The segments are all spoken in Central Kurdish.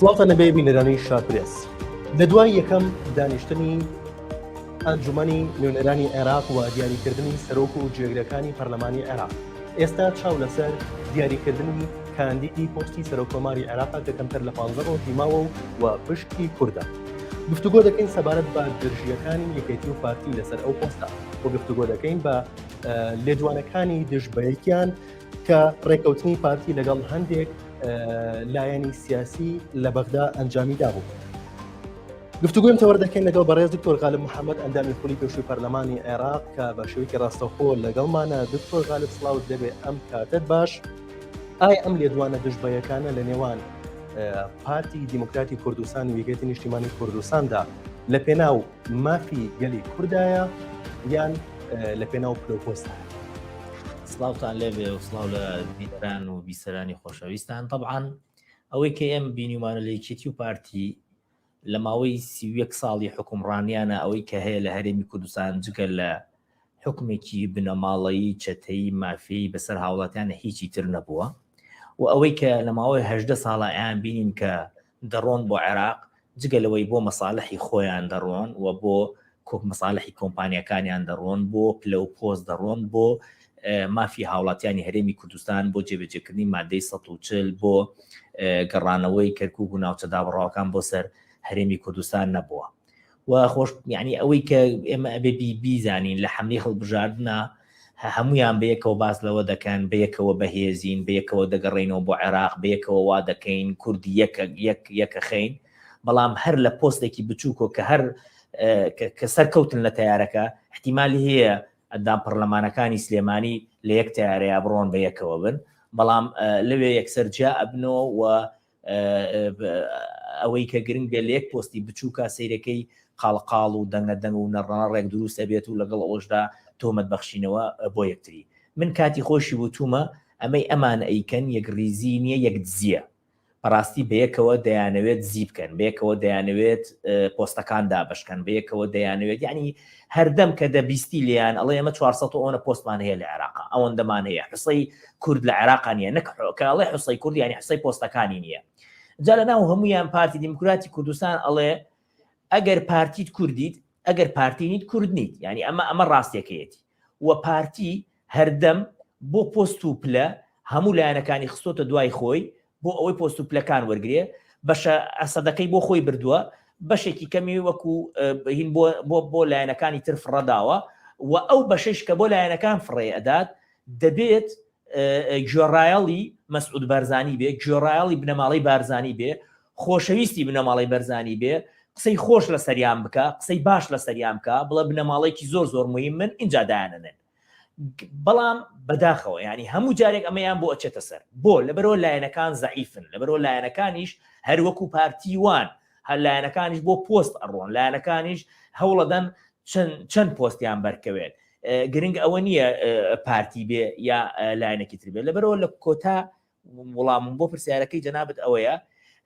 سڵاتە نەبێ بینەرانی شارپرێس لە دوای یەکەم دانیشتنی ئەنجومەنی نوێنەرانی عێراق و دیاریکردنی سەرۆک و جێگرەکانی پەرلەمانی عێراق ئێستا چاو لەسەر دیاریکردنی کاندیدی پۆستی سەرۆکۆماری عێراقا کەکەمتر لە 15 ڕۆژی ماوە و پشتی کووردە. گفتوگۆ دەکەین سەبارەت بە دژیەکانی یەکێتی و پارتی لەسەر ئەو پۆستە و گفتوگۆ دەکەین بە لێدوانەکانی دژبەیەکیان کە ڕێکەوتنی پارتی لەگەڵ هەندێک لایەنی سیاسی لە بەغدا ئەنجامی دابوو. گفتوگویم تەوەر دەکەین لەگەڵ بەڕێز دکتۆر غالب محەممەد ئەندامی خولی پێشووی پەرلەمانی عێراق کە بە شێوەیەکی ڕاستەوخۆ لەگەڵمانە. دکتۆر غالب سڵاوت دەبێ ئەم کاتت باش. ئایا ئەم لێدوانە دژبەیەکانە لە نێوان پارتی دیموکراتی کوردستان و یەکێتی نیشتیمانی کوردستاندا لە پێناو مافی گەلی کوردایە یان لە پێناو پلۆپۆستە؟ سڵاوتان لێبێ و سڵاو لە بیران و بیسەرانی خۆشەویستان. طبعاً ئەوەی کە ئێمە بینیمانە لە یەکێتی و پارتی لە ماوەی 31 ساڵی حکومڕانیانە ئەوەی کە هەیە لە هەرێمی کوردستان جگە لە حکومێکی بنەماڵەیی چەتەی مافی بەسەر هاوڵاتیانە هیچی تر نەبووە و ئەوەی کە لە ماوەی 18 ساڵە ئەیان بینین کە دەڕۆن بۆ عێراق جگە لەوەی بۆ مەساڵحی خۆیان دەڕۆن و بۆ مەساڵحی کۆمپانیەکانیان دەڕۆن بۆ پلە و پۆست دەڕۆن بۆ مافی هاوڵاتیانی هەرێمی کوردستان بۆ جێبەجێکردنی مادەی 140 بۆ گەڕانەوەی کەرکووک و ناوچە دابڕاوەکان بۆ سەر هەرێمی کوردستان نەبووە و خۆش یعنی ئەوەی کە ئێمە ئەبێ بیزانین لە حملەی هەڵبژاردنە هەمویان بەیەکەوە باس لەوە دەکەن بەیەکەوە بەهێزین بەیەکەوە دەگەڕێنەوە بۆ عێراق بەیەکەوە وا دەکەین کوردی یەکە خەین بەڵام هەر لە پۆستێکی بچووکۆ کە هەر کە سەرکەوتن لە تیارەکە احتیمالی هەیە ئەندام پەرلەمانەکانی سلێمانی لە یەک تیارەیە بڕۆن بەیەکەوە بن بەڵام لەوێ یەکسەر جا ئەبنەوە و ئەوەی کە گرنگە لە یەک پۆستی بچووکە سەیرەکەی قاڵقاڵ و دەنگە دەنگ و نەڕەنە ڕێک دروستە بێت و لەگەڵ ئەوەشدا تۆمەت بەخشینەوە بۆ یەکتری. من کاتی خۆشی وتومە ئەمەی ئەمان ئەیکەن یەک ریزی نییە یەک دزیە بەڕاستی بەیەکەوە دەیانەوێت زی بکەن بەیەکەوە دەیانەوێت پۆستەکان دابشکەن بەیەکەوە دەیانەوێت یعنی هەردەم کە دەبیستی لیان ئەڵێ ئەمە 400 پۆستمان هەیە لە عێراق ئەوەندەمان هەیە حوسەی کورد لە عێراقانیە نەکەڵێ حوسەی کورد یانی حوسەی پۆستەکانی نییە. جا لە ناو هەمویان پارتی دیموکراتی کوردستان ئەڵێ ئەگەر پارتیت کوردیت ئەگەر پارتینیت کورد نیت یعنی ئەمە ڕاستیەکەیەتی و پارتی هەردەم بۆ پۆست و پلە هەموو لایەنەکانی خستۆتە دوای خۆی بۆ ئەوەی پۆست و پلەکان وەرگێ بەشە ئەسەدەکەی بۆ خۆی بردووە بەشێکی کەمی وەکو هین بۆ لایەنەکانی تر فڕەداوە و ئەو بەشش کە بۆ لایەنەکان فڕێ ئەدات دەبێت گوێڕایەڵی مەسعود بارزانی بێ گوێڕایەڵی بنەماڵەی بارزانی بێ خۆشەویستی بنەماڵەی بەرزانی بێ قسەی خۆش لە سەریان بکە قسەی باش لە سەریان بکە بڵێ بنەماڵەیەکی زۆر زۆر مهم من اینجا دایانەنێن بەڵام بەداخەوە ینی هەموو جارێک ئەمەیان بۆ ئەچێتە سەر بۆ لەبەرەوە لایەنەکان زەعیفن لەبەرەوە لایەنەکانیش هەروەکو پارتیوان هەر لایەنەکانیش بۆ پۆست ئەڕۆن لایەنەکانیش هەوڵەدەن چەند پۆستیان بەرکەوێت گرنگ ئەوە نییە پارتی بێ یا لایەنێکی تر بێت لەبەرەوە لە کۆتا وەڵامم بۆ پرسیارەکەی جەنابەت ئەوەیە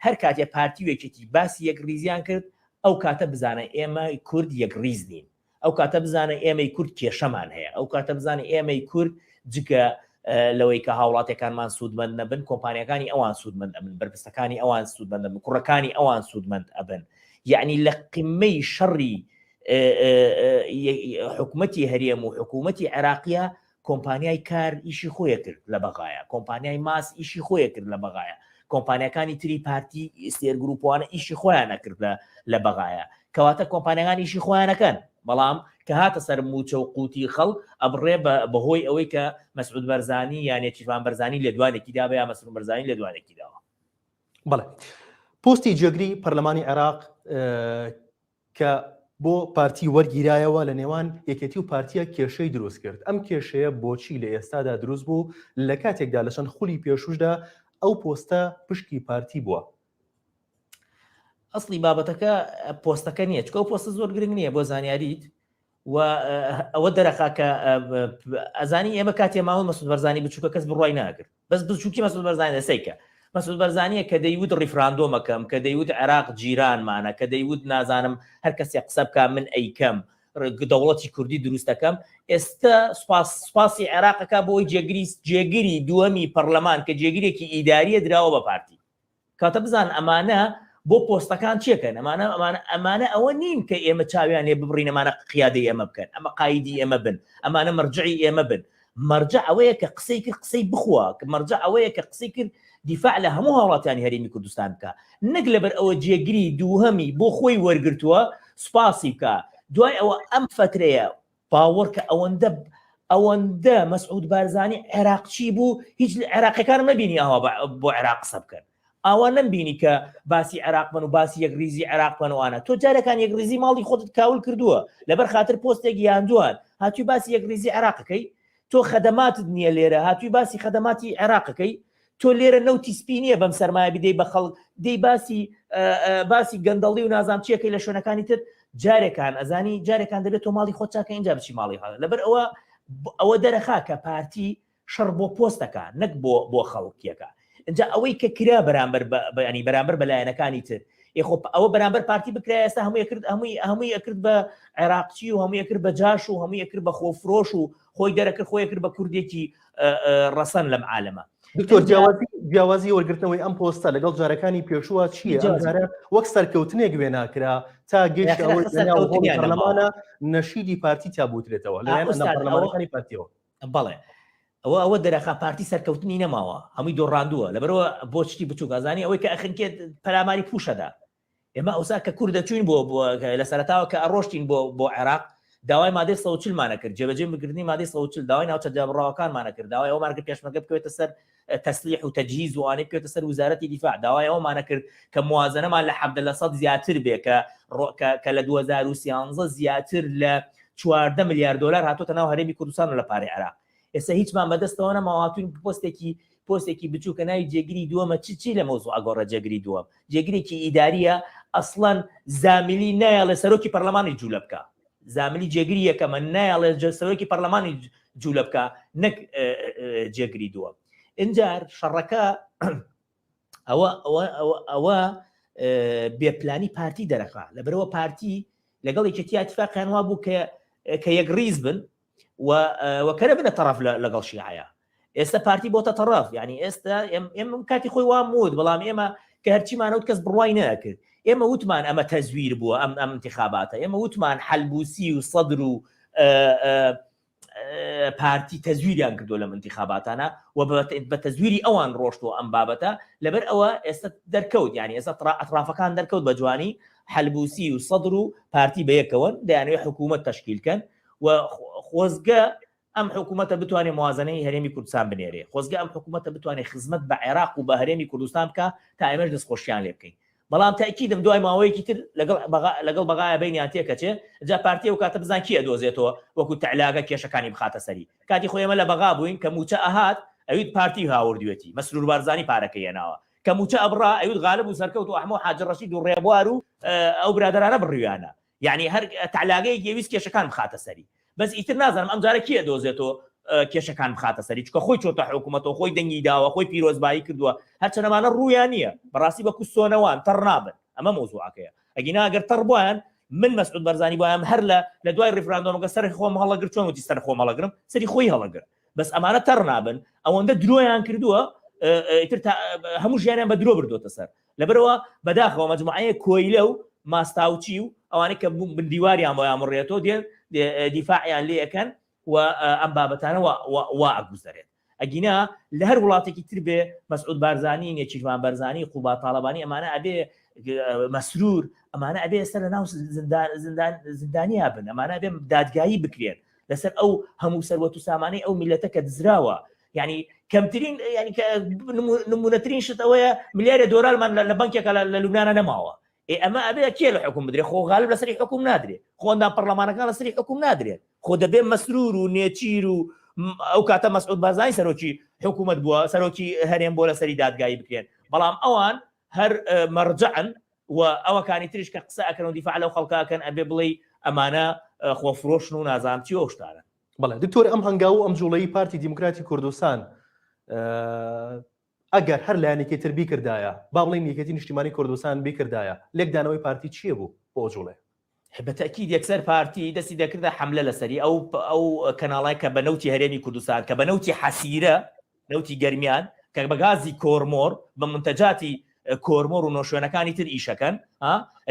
هەر کاتێ پارتی وێکێتی باسی یەک ریزیان کرد ئەو کاتە بزانە ئێمە کورد یەک ریز نین ئەو کاتە بزانە ئێمەی کورد کێشەمان هەیە ئەو کاتە بزانە ئێمەی کورد جگە لەوەی کە هاوڵاتەکانمان سوودمەند نەبن کۆمپانیەکانی ئەوان سوودمەند ئەبن برپرسەکانی ئەوان سوودمەند ئەبن کوڕەکانی ئەوان سوودمەند ئەبن یعنی لە قیمەی شەڕی حکوومەتی هەرێم و حکوومەتی عێراقیە کۆمپانیای کار ئیشی خۆیە کرد لە بەغایە کۆمپانیای ماس ئیشی خۆیە کرد لە بەغایە کۆمپانیەکانی تری پارتی ئستێر گروپوانە ئیشی خۆیان نەکرد لە بەغایە کەواتە کۆمپانیەکان ئیشی خۆیانەکەن بەڵام کە هاتە سەر موچە و قوتی خەڵ ئەبڕێ بەهۆی ئەوەی کە مەسعود بەرزانی یانێ چیروان بەرزانی لێدوانێکی دابێ یا مەسعود بەرزانی لێدوانێکی داوە. بەڵێ پۆستی جێگری پەرلەمانی عێراق کە بۆ پارتی وەرگیرایەوە لە نێوان یەکێتی و پارتیە کێشەی دروست کرد ئەم کێشەیە بۆچی لە ئێستادا دروست بوو لە کاتێکدا لە چەند خولی پێشوشدا ئەو پۆستە پشکی پارتی بووە؟ ئەسڵی بابەتەکە پۆستەکە نییە چکە ئەو پۆستە زۆر گرنگ نییە بۆ زانیاریت و ئەوە دەرەخا کە ئەزانی ئێمە کاتێ ماوە مەسعود بەرزانی بچووکە کەس بڕوای ناگرت بەس بچووکی مەسعود بەرزانی دەسەیکە مەسعود بەرزانیە کە دەیوت ڕیفراندۆمەکەم کە دەیوت عێراق جیرانمانە کە دەیوت نازانم هەر کەسێک قسە بکە من ئەیکەم دەوڵەتی کوردی دروستەکەم ئێستا سوپاسی عێراقەکە بۆی جێگیری دووەمی پەرلەمان کە جێگیرێکی ئیداریە دراوە بە پارتی کاتە بزان ئەمانە بۆ پۆستەکان چێکەن ئەمانە ئەوە نین کە ئێمە چاویان لێ ببڕین ئەمانە قیادەی ئێمە بکەن ئەمە قایدی ئێمە بن ئەمانە مەرجعی ئێمە بن مەرجع ئەوەیە کە قسەی کرد قسەی بخوا مەرجع ئەوەیە کە قسەی کرد دیفاع لە هەموو هاوڵاتیانی هەرێمی کوردستان بکە نەک لەبەر ئەوە جێگیری دووهەمی بۆ خۆی وەرگرتووە سوپاسی بکە دوای ئەوە ئەم فترەیە باوەڕ کە ئەوەندە مەسعود بارزانی عێراقچی بوو هیچ عێراقیەکان نەبینی ئەوە بۆ عێراق قسە بکەن ئاوا نەمبینی کە باسی عێراق بن و باسی یەکریزی عێراق بنوانە تۆ جارێکان یەکریزی ماڵی خۆت کاول کردووە لەبەر خاطر پۆستێکی یاندووان هاتووی باسی یەکریزی عێراقەکەی تۆ خەدەماتت نییە لێرە هاتووی باسی خەدەماتی عێراقەکەی تۆ لێرە نەوتی سپینیە بەم سەرمایە بدەی بە خەڵک دەی باسی گەندەڵی و نازام چیەکەی لە شوێنەکانی تر جارێکان ئەزانی جارێکان دەبێت تۆ ماڵی خۆت چاکە اینجا بچی ماڵی خەڵک لەبەر ئەوە دەرەخا کە پارتی شەڕ بۆ پۆستەکە نەک بۆ خەڵکیەکە اینجا ئەوەی کە کرا بەرامبەر بەلایەنەکانی تر ئەوە بەرامبەر پارتی بکرای ئێستا هەمووی ئەکرد بە عێراقچی و هەمووی ئەکرد بە جاش و هەمووی ئەکرد بە خۆفرۆش و خۆی دەرەکرد خۆی کرد بە کوردێکی ڕەسەن لەم عالەمە دکتۆر جیاوازی وەرگرتنەوەی ئەم پۆستە لەگەڵ جارەکانی پێشووە چییە وەک سەرکەوتنێک وێ ناکرا تا گەشت پەرلەمانە نەشیدی پارتی تابوترێتەوە لەلایەن پەرلەمانەکانی پارتیەوە بەڵێ ئەوە دەرەخا پارتی سەرکەوتنی نەماوە هەمووی دۆڕاندووە لەبەرەوە بۆ چتی بچووک ئازانی ئەوەی کە ئەخنکێت پەلاماری پوشەدا ئێمە ئەوسا کە کوور دەچوین بۆ لە سەرەتاوە کە ئەڕۆشتین بۆ عێراق داوای مادەی 140مانە کرد جێبەجێ بگرنی مادەی 140 داوای ناوچە جابڕاوەکانمانە کرد داوای ئەومان کرد پێشمەرگە بکەوێتە سەر تەسلیح و تەجهیز و ئەوانەی بکەوێتە سەر وزارەتی دیفاع داوای ئەومانە کرد کە موازنەمان لە 70% زیاتر بێ کە لە 2013 زیاتر لە 14 میلیارد دلار هاتوۆتە ناو هەرێمی کوردستان و لە پارەی عێراق ئێستا هیچمان بەدەستەوە نەماواتوین پۆستێکی بچووکە ناوی جێگیری دووەمە چی لە مەوزوع ئەگۆڕە جێگیری دووەم جێگیرێکی ئیداریە ئەسڵەن زامیلی نایەڵێ سەرۆکی پەرلەمانی جوولە بکە زاملی جێگیری یەکەمە نایەڵێ سەرۆکی پەرلەمانی جوولە بکە نەک جێگیری دووەم ئینجار شەڕەکە ئەوە بێپلانی پارتی دەرەخا لەبەرەوە پارتی لەگەڵ یەکێتی ئاتیفاقیان وا بوو کە یەک ڕیز بن وەکەرە بنە تەڕەف لەگەڵ شیعەیە ئێستا پارتی بۆتە تەڕەف یعنی ئێستا ئێمە کاتی خۆی وامود بەڵام ئێمە کە هەرچیمانەوت کەس بڕوای نەکرد ئێمە وتمان ئەمە تەزویر بووە ئەم انتخاباتە ئێمە وتمان حەلبوسی و سەدر و پارتی تەزویریان کردو لەم انتخاباتانە و بە تەزویری ئەوان ڕۆشتەوە ئەم بابەتە لەبەر ئەوە ئێستا دەرکەوت یعنی ئێستا ئەطرافەکان دەرکەوت بە جوانی حەلبوسی و سەدر و پارتی بەیەکەوە دەیانەوێت حکوومەت تەشکیلکەن و خۆزگە ئەم حکوومەتە بتوانێت موازنەی هەرێمی کوردستان بنێرێ خۆزگە ئەم حکوومەتە بتوانێت خزمەت بە عێراق و بە هەرێمی کوردستان بکە تا ئێمەش دەستخۆشیان لێ بکەین بەڵام تاکیدم دوای ماوەیەکی تر لەگەڵ بەغایە بینیان تێکەچێ جا پارتی و کاتە بزان کیە دۆزێتەوە وەکو تەعلاگە کێشەکانی بخاتە سەری کاتی خۆی ئێمە لە بەغا بووین کە موچە ئەهات ئەویت پارتی هاوردوێتی مەسرور بارزانی پارەکەی هێناوە کە موچە ئەبڕا ئەویت غالب و سەرکەوت و ئەحمد حاج ڕەشید و ڕێبوار و ئەو برادرانە بڕیوانە یعنی هەر تەعلاگەیەکی ویست کێشەکان بخاتە سەری بەس ئیتر نازانم ئەم جارە کیە دۆزێتەوە کێشەکان بخاتە سەری چکە خۆی چۆتە حکوومەتەوە خۆی دەنگی داوە خۆی پیرۆزبایی کردووە هەرچەنەمانە ڕوویان نییە بەڕاستی بە کوستۆنەوان تەڕ نابن ئەمە مۆزوعەکەیە ئەگینا ئەگەر تەڕ بوویان من مەسعود بەرزانی بۆیان هەر لە دوای ڕیفراندۆمەکە سەر خۆم هەڵەگر چۆن وتی سەر خۆم هەڵەگرم سەری خۆی هەڵەگر بەس ئەمانە تەڕ نابن ئەوەندە درۆیان کردووە ئیتر هەموو ژیانیان بە درۆ بردوتە سەر لەبەرەوە بەداخەوە مەجموعەیە کۆیلە و ماستاوچی و ئەوانەی کە دیواریان بۆ یامڕێتەوە دێن دیفاعیان لێ ئەەکەن و ئەم بابەتانە وا ئەگوزارێت ئەگینا لە هەر وڵاتێکی تر بێ مەسعود بارزانی نێچیروان بەرزانی قوبا تاڵەبانی ئەمانە ئەبێ مەسرور ئەمانە ئەبێ ئێستا لە ناو زندانیا بن ئەمانە ئەبێ دادگایی بکرێن لەسەر ئەو هەموو سەروەت و سامانەی ئەو میلەتە کە دزراوە یعنی کەمترین ینی نمونەترین شت ئەوەیە ملیارە دۆلارمان لە بانکێکە لە لوبنانە نەماوە ئەمە ئەبێ کێ لە حکوم بدرێت خۆ غالب لەسەری حکوم نادرێت خۆندان پەرلەمانەکان لەسەری حکوم نادرێت خۆ دەبێ مەسرور و نێچیر و ئەو کاتە مەسعود بارزانی سەرۆکی حکوومەت بووە سەرۆکی هەرێم بۆ لەسەری دادگایی بکرێن بەڵام ئەوان هەر مەرجعن و ئەوەکانی تریش کە قسە ئەکەن و دیفاع لەو خەڵکاکەن ئەبێ بڵێ ئەمانە خۆفرۆشن و نازانچی ئەو شتانە بەڵێ دکتۆر ئەم هەنگاو و ئەم جوڵەی پارتی دیموکراتی کوردستان ئەگەر هەر لایەنێکی تر بیکردایە با بڵێن یەکێتی نیشتیمانی کوردستان بیکردایە لێکدانەوەی پارتی چییە بوو بۆ جوڵێ بەتەکید یەکسەر پارتی دەستی دەکردە حملە لەسەری ئەو کەناڵای کە بە نەوتی هەرێمی کوردستان کە بە نەوتی حەسیرە نەوتی گەرمیان کە بە گازی کۆرمۆر بە منتەجاتی کۆرمۆ و نۆشوێنەکانی تر ئیشەکەن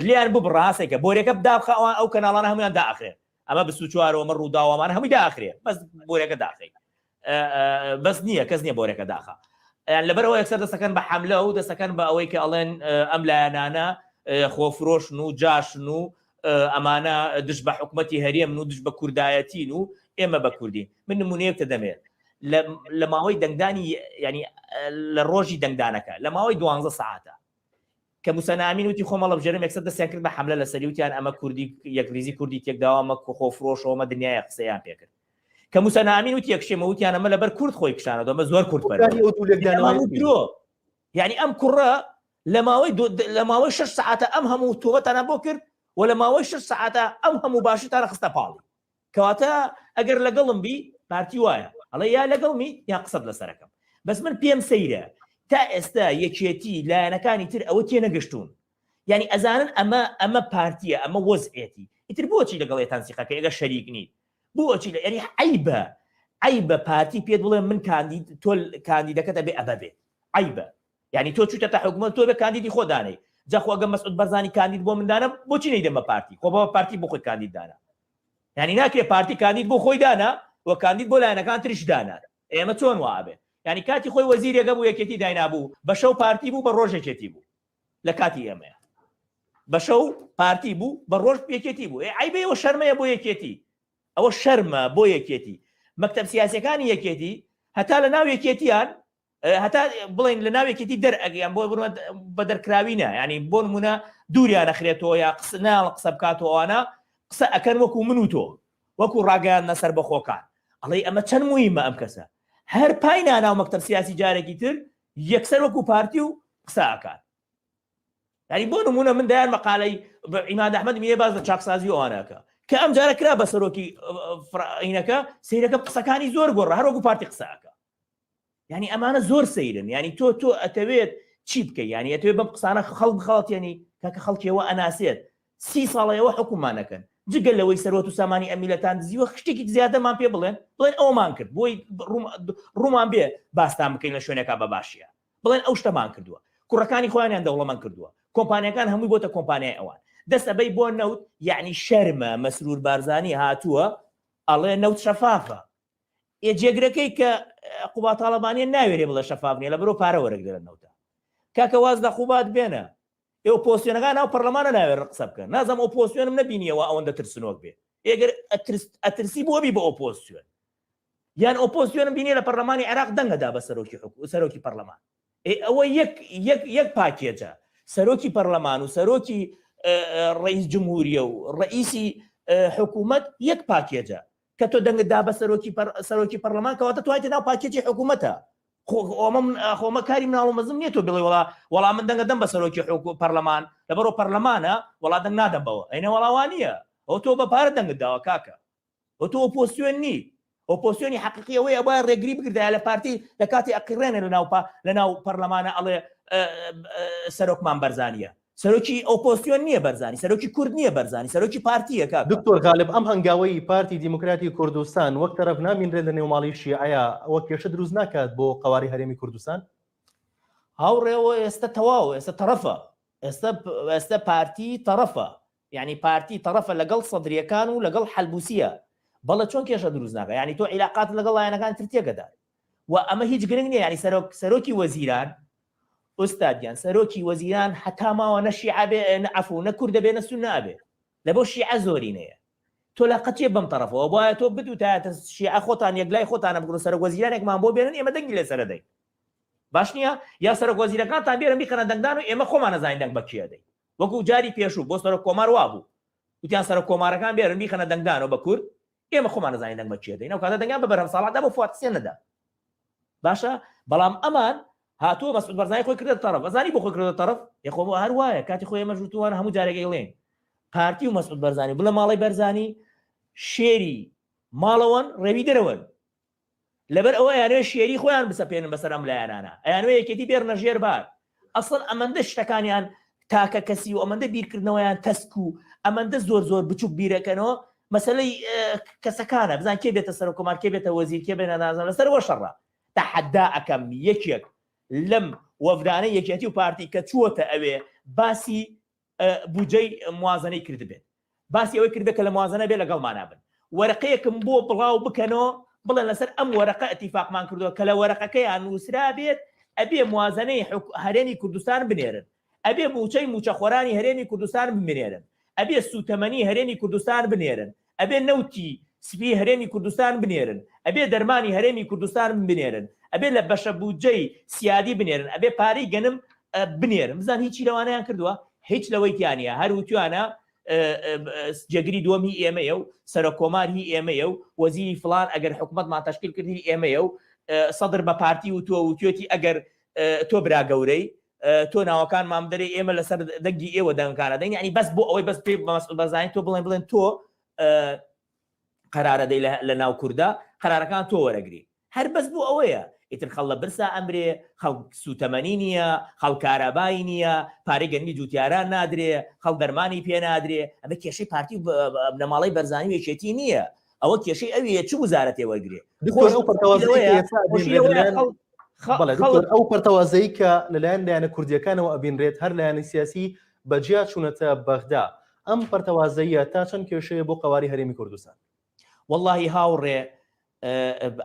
لیان ببڕاستێکە بۆرێکە بداخە ئەو کەناڵانە هەمویان داخرێ ئەمە 24وەمە ڕووداوەمان هەمووی داخرێ بەس بۆرێکە داخی بەس نییە کەس نییە بۆرێکە داخە لەبەرەوە یەکسەر دەستەکەن بە حملە و دەستەکەن بە ئەوەی کە ئەڵێن ئەم لایەنانە خۆفرۆشن و جاشن و ئەمانە دش بە حکومەتی هەرێمن و دش بە کوردایەتین و ئێمە بە کوردین من نمونەیەکتە دەمێت لە ماوەی دەنگدانی ینی لە ڕۆژی دەنگدانەکە لە ماوەی 12 ساعتە کە موسەنامین وتی خۆمەڵە بژێرم یەکسەر دەستیان کرد بە حملە لە سەری وتیان ئەمە کوردی یەکریزی کوردی تێکداوامە خۆفرۆشەوەمە دنیای قسەیان پێکرد کە موسەنامین وتی یەکشێمە وتیان ئەمە لەبەر کورد خۆی کشانەوە ئەمە زۆر کورد یعنی ئەم کوڕە لە ماوەی 6 ساعتە ئەم هەموو تۆبەتانە بۆ کرد و لە ماوەی 6 ساعتە ئەم هەموو باشتانە خستە پاڵی کەواتە ئەگەر لەگەڵم بی پارتی وایە ئەڵێ یا لەگەڵمی یا قسەت لەسەرەکەم بەس من پێم سەیرە تا ئێستا یەکێتی لایەنەکانی تر ئەوە تێنەگەشتون ینی ئەزانن ئەمە پارتیە ئەمە وەزعێتی ئیتر بۆچی لەگەڵێتان سیقەکە ئێگە شەریک نیت بۆچی لە ینی عیبە پارتی پێت بڵێ من تۆ کاندیدەکەتە بێ ئەبە بێت عیبە ینی تۆ چوتە تا حکومەت تۆ بە کاندیدی خۆدانەی جاخوا ئەگە مەسعود بەرزانی کاندید بۆ مندانە بۆچی نەیدەمە پارتی خۆ بە پارتی بۆ خۆی کاندیددانە ینی ناکرێت پارتی کاندید بۆ خۆی دانا و کاندید بۆ لایەنەکان تریش دانا ئێمە چۆن وابێ ینی کاتی خۆی وەزیرێگە بوو یەکێتی داینابوو بە شەو پارتی بوو بە ڕۆژێکێتی بوو لە کاتی ئێمەیە بە شەو پارتی بوو بە ڕۆژ یەکێتی بوو عیبەوە شەرمەیە بۆ یەکێتی ئەوە شەرمە بۆ یەکێتی مەکتەب سیاسەکانی یەکێتی هەتا لە ناو یەکێتیان هەتا بڵین لە ناو یەکێتی دەرئەگەیان بۆ بە دەرکراوینە ینی بۆ نمونە دووریان نەخرێتەوە یا قسە بکاتەوەوانە قسە ئەکەن وەکو من و تۆ وەکو ڕاگەیان نەسەر بەخۆکان ئەڵێ ئەمە چەند مویمە ئەم کەسە هەر پای ناناو مەکتەب سیاسی جارێکی تر یەکسەر وەکو پارتی و قسە ئەکات ینی بۆ نمونە من دایان مەقالەی عیماد ئەحمەد میێ باز لە چاکسازی ئەوانەکە کە ئەم جارە کرا بە سەرۆکی عینەکە سەیرەکە قسەکانی زۆر گۆڕ هەر وەکو پارتی قسەکە ینی ئەمانە زۆر سەیرن ینی تۆ ئەتەوێت چی بکەی ینی ئەتەوێت بەم قسانە خەڵک ینی کاکە خەڵکیەوە ئەناسێت 30 ساڵەیەوە حکومانەکەن جگەل لەوەی سەرۆت و سامانی ئەمیلەتان دزیوە شتێکی زیادەمان پێ بڵێن ئەومان کرد بۆی ڕوومان بێ باستان بکەین لە شوێنێکا بە باشیە بڵێن ئەو شتەمان کردووە کوڕەکانی خۆیانیان دەوڵەمەند کردووە کۆمپانیەکان هەمووی بۆتە کۆمپانیای ئەوان دەستەبەی بۆ نەوت یعنی شەرمە مەسرور بارزانی هاتووە ئەڵێ نەوت شەفافە جێگرەکەی کە قوبا تاڵەبانیە ناوێرێ بڵێ شەفاف نیە لە بەرۆ پارە وەرەگرە نەوتە کاکە واز لە خوبات بێنە ئێوە پۆسیۆنەکان ناو پەرلەمانە ناوێت قسە بکەن نازانم ئۆپۆسیۆنم نەبینیەوە ئەوەندە ترسنۆک بێ ئێگەر ئەترسی بۆبی بە ئۆپۆسیۆن یان ئۆپۆسیۆنم بینێ لە پەرلەمانی عێراق دەنگەدا بە سەرۆکی پەرلەمان ئەوە یەک پاکێجە سەرۆکی پەرلەمان و سەرۆکی ڕئیس جمهوریە و ڕئیسی حکوومەت یەک پاکێجە کە تۆ دەنگدا بە سەرۆکی پەرلەمان کەواتە توایتە ناو پاکێجی حکوومەتە خۆمە کاری مناڵ مەزم نییە تۆ بڵێ وەڵام من دەنگە دەم بە سەرۆکی پەرلەمان لەبەرۆ پەرلەمانە وڵا دەنگ نادەم بەوە ئەینە وەڵاوانیە ئەو تۆ بە پارە دەنگت داوە کاکە ئەو تۆ ئۆپۆسیۆن نی ئۆپۆسیۆنی حەقیقیەوەی ئەوە ڕێگری بگردایە لە پارتی لە کاتی ئەقیڕێنە لە ناو پەرلەمانە ئەڵێ سەرۆکمان بەرزانیە سەرۆکی ئۆپۆسیۆن نییە بەرزانی سەرۆکی کورد نییە بەرزانی سەرۆکی پارتیە کاکە دکتۆر غالب ئەم هەنگاوەی پارتی دیموکراتی کوردستان وەک تەرەف نامینرێت لە نێوماڵی شیعەیە ئەوە کێشە دروست ناکات بۆ قەواری هەرێمی کوردستان هاوڕێەوە ئێستا تەواو ئێستا تەرەفە ئێستا پارتی تەرەفە یعنی پارتی تەرەفە لەگەڵ سەدرریەکان و لەگەڵ حەلبوسیە بەڵە چۆن کێشە دروست ناکە ینی تۆ عیلاقات لەگەڵ لایەنەکان تر تێگەدا و ئەمە هیچ گرنگ نییە ینی سەرۆکی وەزیران ئۆستادیان سەرۆکی وەزیران حتا ماوە نە شیعە بێ عەفو نە کوردە بێ نە سوننا بێ لە بۆ شیعە زۆرینەیە تۆ لاقەتێ بەم تەرەفەوە بۆیە تۆ بدوتایەتە شیعە خۆتان یەکلای خۆتانە بگرن سەرۆک وەزیرانێکمان بۆ بێنن ئێمە دەنگی لێسەرە دەین باش نییە یا سەرۆک وەزیرەکانتان بێرن بیخەنە دەنگدان و ئێمە خۆمان نەزانین دەنگ بە کێ دەین وەکو جاری پێشوو بۆ سەرۆک کۆمار وابوو وتیان سەرۆک کۆمارەکان بێرن بیخەنە دەنگدانەوە بە کورد ئێمە خۆمان نەزانین دەنگ بە کێ دەین ئەو کاتە دەنگیان بە بەرهەم ساڵاتدا بۆ فوات سێنەدا باشە بەڵام ئەمان هاتووە مەسعود بەرزانی خۆی کردە تەرەف ئەزانی بۆ خۆی کردە تەرەف یەخۆ بۆ هەر وایە کاتی خۆی ئێمە ژووتوانە هەموو جارێک ئەڵێن پارتی و مەسعود بەرزانی بڵێ ماڵی بەرزانی شێری ماڵەوەن ڕێوی دەرەوەن لەبەر ئەوە یانوێ شێری خۆیان بسەپێنن بەسەر ئەم لایەنانە ئەیانوێ یەکێتی بێرنە ژێر بار ئەسڵ ئەمەندە شتەکانیان تاکە کەسی و ئەمەندە بیرکردنەوەیان تەسک و ئەمەندە زۆر بچووک بیرەکەنەوە مەسەلەی کەسەکانە بزان کێ بێتە سەر کۆمار کێ بێتە وەزیر کێ بێنە نازان لەسەر وە شەڕە تەحەدا ئەەکەم یەکێک لەم وەفدانەی یەکێتی و پارتی کە چووەتە ئەوێ باسی بودجەی موازنەی کردبێت باسی ئەوەی کردبێت کە لە موازنە بێ لەگەڵمانە بن وەرەقەیەکم بۆ بڵاو بکەنەوە بڵێن لەسەر ئەم وەرەقە ئەتیفاقمان کردووە کە لە وەرەقەکەیان نووسرا بێت ئەبێ موازنەی هەرێمی کوردستان بنێرن ئەبێ موچەی موچەخۆرانی هەرێمی کوردستان بنێرن ئەبێ سوتەمەنی هەرێمی کوردستان بنێرن ئەبێ نەوتی سپی هەرێمی کوردستان بنێرن ئەبێ دەرمانی هەرێمی کوردستان بنێرن ئەبێ لە بەشە بودجەی سیادی بنێرن ئەبێ پارەی گەنم بنێرن بزان هیچی لەوانەیان کردووە هیچ لەوەی تیانە هەر وتوانە جێگری دووەمی ئێمەیە و سەرۆکۆمار هی ئێمەیە و وەزیری فڵان ئەگەر حکوومەتمان تەشکیل کردی ئێمەیە و سەدر بە پارتی و تۆ وتوێتی ئەگەر تۆ برا گەورەی تۆ ناوەکان مامدەری ئێمە لەسەر دەنگی ئێوە دەنگکانە دەنگ ینی بەس بۆ ئەوەی بەس پێ بەزانین تۆ بڵێن تۆ قەرارە دەی لە ناو کووردا قەرارەکان تۆ وەرەگری هەر بەس بۆ ئەوەیە ئیتر خەڵ لە برسا ئەمرێ خەڵ سوتەمەنی نییە خەڵ کارەبایی نییە پارەی گەنمی جوتیاران نادرێ خەڵ دەرمانی پێ نادرێ ئەمە کێشەی پارتی بنەماڵی بەرزانی وێچێتی نییە ئەوە کێشەی ئەوەیە چ وزارەتێ وەرگێ ئەو پەرتەوازەی کە لەلایەن لایەنە کوردیەکانەوە ئەبینرێت هەر لایەنی سیاسی بەجیا چوونەتە بەغدا ئەم پەرتەوازەیە تا چەند کێشەیە بۆ قەواری هەرێمی کوردستان واللهی هاوڕێ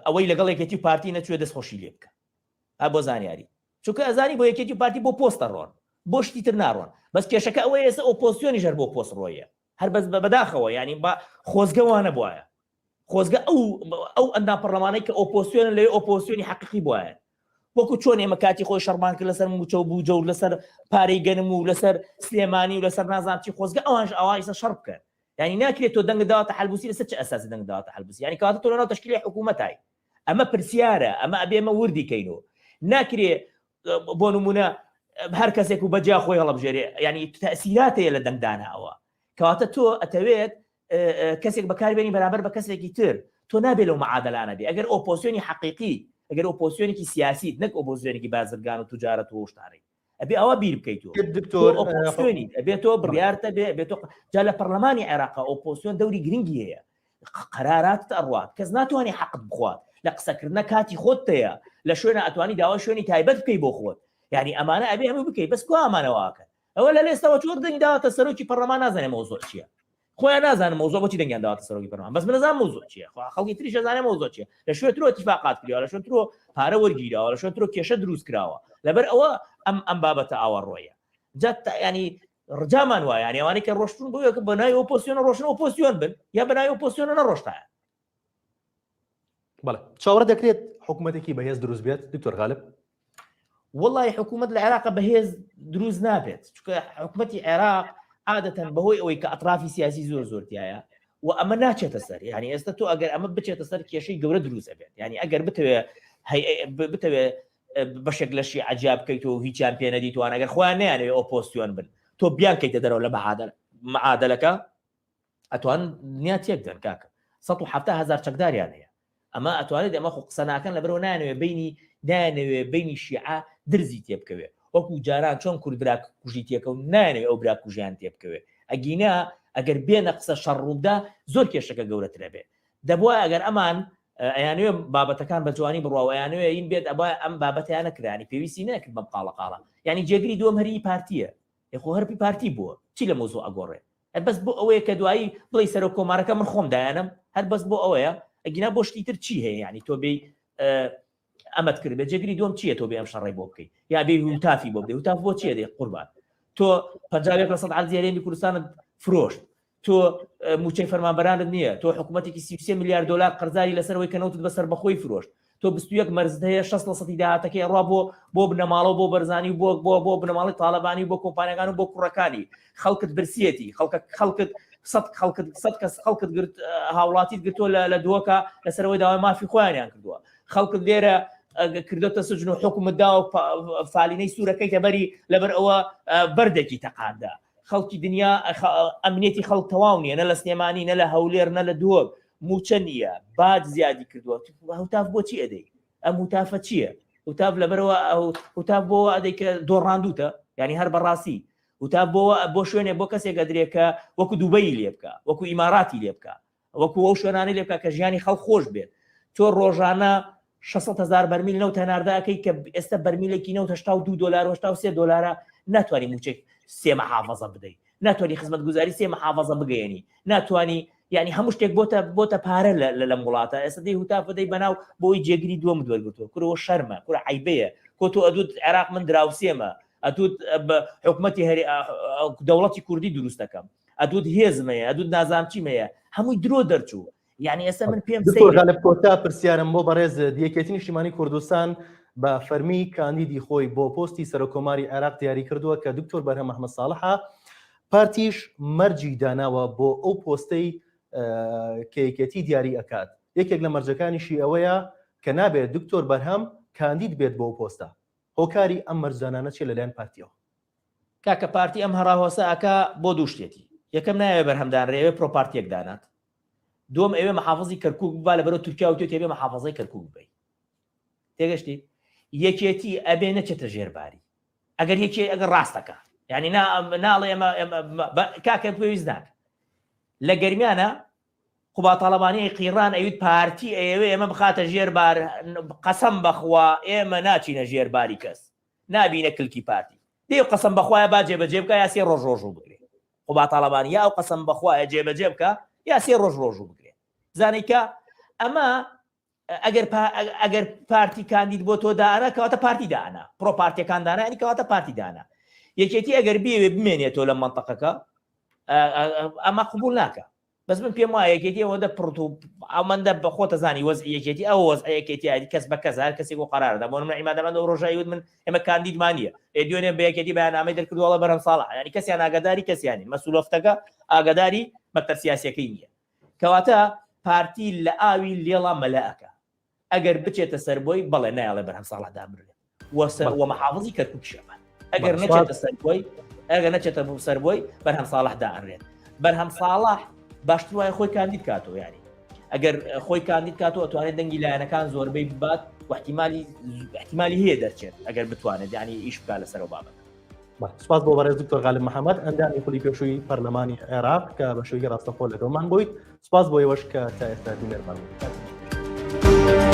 ئەوەی لەگەڵ یەکێتی پارتی نەچوێ دەستخۆشی لێ بکە بۆ زانیاری چونکە ئەزانی بۆ یەکێتی پارتی بۆ پۆستە ڕۆن بۆ شتی تر ناڕۆن بەس کێشەکە ئەوەیە ئێستا ئۆپۆزیۆنی ژەر بۆ پۆست ڕۆیە هەر بەس بەداخەوە ینی بە خۆزگەوانە بواە خۆزگە ئەو ئەندا پەرلەمانەی کە ئۆپۆزیۆن لێ ئۆپۆزیۆنی حەقیقی بواە وەکو چۆن ئێمە کاتی خۆی شەڕمان کرد لەسەر موچە و بوجە و لەسەر پارەی گەنم و لەسەر سلێمانی و لەسەر نازانام چی خۆزگە ئەوانش ئەوایسە شەڕ بکەن ینی ناکرێت تۆ دەنگ داواتە حەلبوسی لەسەر چه ئەساسی دەنگ داواتە حەلبوسی ینی کاتە تۆ لەناو تەشکیلی حکوومەتای ئەمە پرسیارە ئەمە ئەبێ ئەمە وردی کەینەوە ناکرێ بۆ نمونە هەر کەسێک و بەجیا خۆی هەڵبژێرێ ینی تەسیراتەیە لە دەنگدانەوە کەواتە تۆ ئەتەوێت کەسێک بەکاربێنی بەرامبەر بە کەسێکی تر تۆ نابێت لەو مەعادلانە بێ ئەگەر ئۆپۆزیۆنی حەقیقی ئەگەر ئۆپۆزیۆنێکی سیاسیت نەک ئۆپۆزیۆنێکی بازرگان و توجارەت و شتارەی ئەبێ ئەوە بیر بکەیتەوە ئۆپۆزیۆنی ئەبێت تۆ بڕیارتە بێت جا لە پەرلەمانی عێراق ئۆپۆزیۆن دەوری گرنگی هەیە قەرارات ئەڕوات کەس ناتوانێ حەقت بخوات لە قسەکردنە کاتی خۆتەیە لە شوێنە ئەتوانی داوا شوێنی تایبەت بکەی بۆ خۆت یعنی ئەمانە ئەبێ هەموو بکەیت بەس کو ئەمانەوەکەن ئەوە لە لێستەوە چۆر دەنگ داواتە سەرۆکی پەرلەمان نازانێ مەوزوع چییە خۆیان نازانم مەوزوع بۆچی دەنگیان داواتە سەرۆکی پەرلەمان بەس من نازانم مەوزوع چییە خەڵکی تریش ئەزانێ مەوزوع چییە لە شوێن ترۆ اتفاقات کراوە لە شوێن ترۆ پارە وەرگیراوە لە شوێن ترۆ کێشە دروست کراوە لەبەر ئەوە ئەم بابەتە ئاوەڕۆیە جات ینی ڕجامان وایە ینی ئەوانەی کە ڕۆشتون بۆ یەک بەنای ئۆپۆزیۆن ڕۆشن ئۆپۆزیۆن بن یا بەنای ئۆپۆزیۆن نەڕۆشتایە بەڵێ چاوەڕە دەکرێت حکوومەتێکی بەهێز دروست بێت دکتۆر غالب والله حکوومەت لە عێراق بەهێز دروست نابێت چونکە حکوومەتی عێراق عادەتەن بەهۆی ئەوەی کە ئەطرافی سیاسی زۆرتیایە و ئەمە ناچێتە سەر ینی ئێستا تۆ ئەگەر ئەمە بچێتە سەر کێشەی گەورە دروست بێت ینی ئەگەر بتەوێ بەشێک لەشی عجیاب بکەیتەوە هیچیان پێ نەدیتوان ئەگەر خۆیان نەیانێ ئۆپۆزیۆن بن تۆ بیان کەیتە دەرەوە لە معادلەکە ئەتوان دنیا تێک دەن کاکە 170,000 چەکداریان هەیە ئەمە ئەتوانێت ئەمە خۆ قسە ناکەن لەبەرەوە نانەوێ بینی شیعە درزی تێ بکەوێ وەکو جاران چۆن کورد برا کوژی تێکەوت نانەوێ ئەو برا کوژیان تێ بکەوێ ئەگینا ئەگەر بێنە قسە شەڕوودا زۆر کێشەکە گەورەترە بێ دەبووە ئەگەر ئەمان ئەیانوێ بابەتەکان بە جوانی بڕواوە ئەیانوێ این بێت ئەبا ئەم بابەتیان نەکرانی پێویستی نەکرد بەم قاڵەقاڵە ینی جێگری دووەم هەری پارتیە یخۆ هەرپی پارتی بووە چی لە مۆزوع ئەگۆڕێ هەر بەس بۆ ئەوەیە کە دوایی بڵی سەر کۆمارەکە من خۆم دایانم هەر بەس بۆ ئەوەیە ئەگینا بۆ شتی تر چی هەیە ینی تۆ بێ ئەمەت کرد بێت جێگری دووەم چییە تۆ بێ ئەم شەڕی بۆ بکەیت یا بێ هوتافی بۆ بدەیت هوتاف بۆ چیە دێ قوربان تۆ 50% عەرزی هەرێمی کوردستانت فرۆشت تۆ موچەی فەرمانبەرانت نییە تۆ حکوومەتێکی 33 میلیارد دلار قەرزاری لەسەرەوەی کە نەوتت بەسەر بەخۆی فرۆشت تۆ 21 مەرزت هەیە 60% داهاتەکەی ڕوا بۆ بنەماڵەوە بۆ بەرزانی بۆ بنەماڵی تاالبانی بۆ کۆمپانیەکان و بۆ کوڕەکانی خەڵکت برسیەتی خەڵکت کەس خەڵکت گرت هاوڵاتیت گرتۆ لە دووەکە لەسەرەوەی داوای مافی خۆیانیان کردووە خەڵکت لێرە کردوتە سجن و حکومتدا و فالینەی سوورەکەی تەبەری لەبەر ئەوە بەردێکی تەقادا خەڵکی دنیا ئەمنێتی خەڵک تەواو نیە نە لە سلێمانی نە لە هەولێر نە لە دووە موچە نییە باد زیادی کردووە هەوتاف بۆچی ئەدەی ئەم هوتافە چییە هوتاف لەبەرەوە هوتاف بۆ ئەدەی کە دۆڕاندوتە ینی هەر بەڕاستی هوتاف بۆ شوێنێ بۆ کەسێک ئەدرێکە وەکو دووبەی لێ بکە وەکو ئیماراتی لێ بکە وەکو ئەو شوێنانی لێ بکە کە ژیانی خەڵک خۆش بێت تۆ ڕۆژانە 600,000 بەرمیل نەوت هەنارداکەی کە ئێستا بەرمیلێکی نەوت $82 $83 ناتوانانی موچێک سێ مەحافەزە بدەیت، ناتوانانی خزمەتگوزاری سێ مەحافەزە بگەێنی، ناتوانانی یعنی هەموو شتێک بۆتە پارە لەم وڵاتە. ئێستا دەی هوتاف بدەی بەناو بۆی جێگیری دووەم دووەرگرتووە کورەوە شەرمە کورە عیبەیە کۆ تۆ ئەدوت عێراق من دراوسێمە ئەدوت حکومەتی دەوڵەتی کوردی دروست دەکەم ئەدوت هێزمەیە ئەدوت نازانچیمەیە هەمووی درۆ دەرچوو. یعنی ئێستا من پێم لە کۆتا پرسیارم بۆ بەڕێز دیەکێتی نیشتیمانی کوردستان بە فەرمی کاندیدی خۆی بۆ پۆستی سەرۆکۆماری عێراق دیاری کردووە کە دکتۆر بەرهەم ئەحمەد ساڵحە پارتیش مەرجی داناوە بۆ ئەو پۆستەی کەیەکێتی دیاری ئەکات. یەکێک لە مەرجەکانیشی ئەوەیە کە نابێت دکتۆر بەرهەم کاندید بێت بۆ پۆستە. هۆکاری ئەم مەرجانانە چێ لەلایەن پارتیەوە؟ کاکە پارتی ئەم هەڕاهۆسە ئەکا بۆ دوو شتێتی. یەکەم نایەوێت بەرهەمدان ڕێوێ پرۆپارتیەک دانات، دوم ئەوێ مەحافەزی کەرکووک ببا لەبەرەوە تورکیا و تۆ تێبێ مەحافەزەی کەرکووک ببەی. تێگەشتی یەکێتی ئەبێ نەچێتە ژێرباری ئەگەر یەکێ ئەگەر ڕاستەکە یعنی ناڵێ ئێمە کاکە پێویست ناکە لە گەرمیانە قوبا تاڵەبانی قیڕان ئەویت پارتی ئەوێ ئێمە بخاتە ژێربار قەسەم بەخوا ئێمە ناچینە ژێرباری کەس نابینە کلکی پارتی دێ قەسەم بەخوایە با جێبەجێ بکە یا سێ ڕۆژ ڕۆژوو بگرێ قوبا تاڵەبانی یا ئەو قەسەم بەخوایە جێبەجێ بکە یا سێ ڕۆژ ڕۆژوو بگرێ. زانیکە ئەمە ئەگەر پارتی کاندید بۆ تۆ دانا کەواتە پارتی دانا پرۆپارتیەکان دانا ینی کەواتە پارتی دانا. یەکێتی ئەگەر بێوێ بمێنێتەوە لە منتەقەکە ئەمە قبول ناکە. بەس من پێم وایە یەکێتی ئەوەندە پڕت و ئەوەندە بە خۆتە زانی وەز یەکێتی ئەو وەز یەکێتی کەس بە کەس هەر کەسێک و قەراردا بۆ من ئیمادەمەند ئەو ڕۆژایی وت من ئێمە کاندیدمانیە دوێنێ بە یەکێتی بەیانامەی دەرکردووەڵە بەرەم ساڵح ینی کەسیان ئاگاداری کەسیانی مەسئولەفتەکە ئاگاداری مەکتەب سیاسیەکەی نییە. کەواتە پارتی لە ئاوی لێڵا مەلەئەکە ئەگەر بچێتە سەربۆی بەڵێ نایڵێ بەرهەم ساڵحدا بڕێت وە مەحافەزی کەرکووک شەمان ئەگەر نەچێتە سەربۆی ئەگەر نەچێتە سەربۆی بەرهەم ساڵحدا ئەڕێت. بەرهەم ساڵح باشتر وایە خۆی کاندید کاتەوە ینی ئەگەر خۆی کاندید کاتەوە ئەتوانێت دەنگی لایەنەکان زۆربەی ببات و احتیمالی هەیە دەرچێت ئەگەر بتوانێت ینی ئیش بکات لەسەرەوە بابەت. سپاس بۆ بەڕێز دکتۆر غالب محەممەد ئەندامی خولی پێشووی پەرلەمانی عێراق کە بە شێوەی ڕاستەخۆ لەگەڵمان بوویت. سپاس بۆ ئێوەش کە تا ئێستا دیمێرمان بوویت.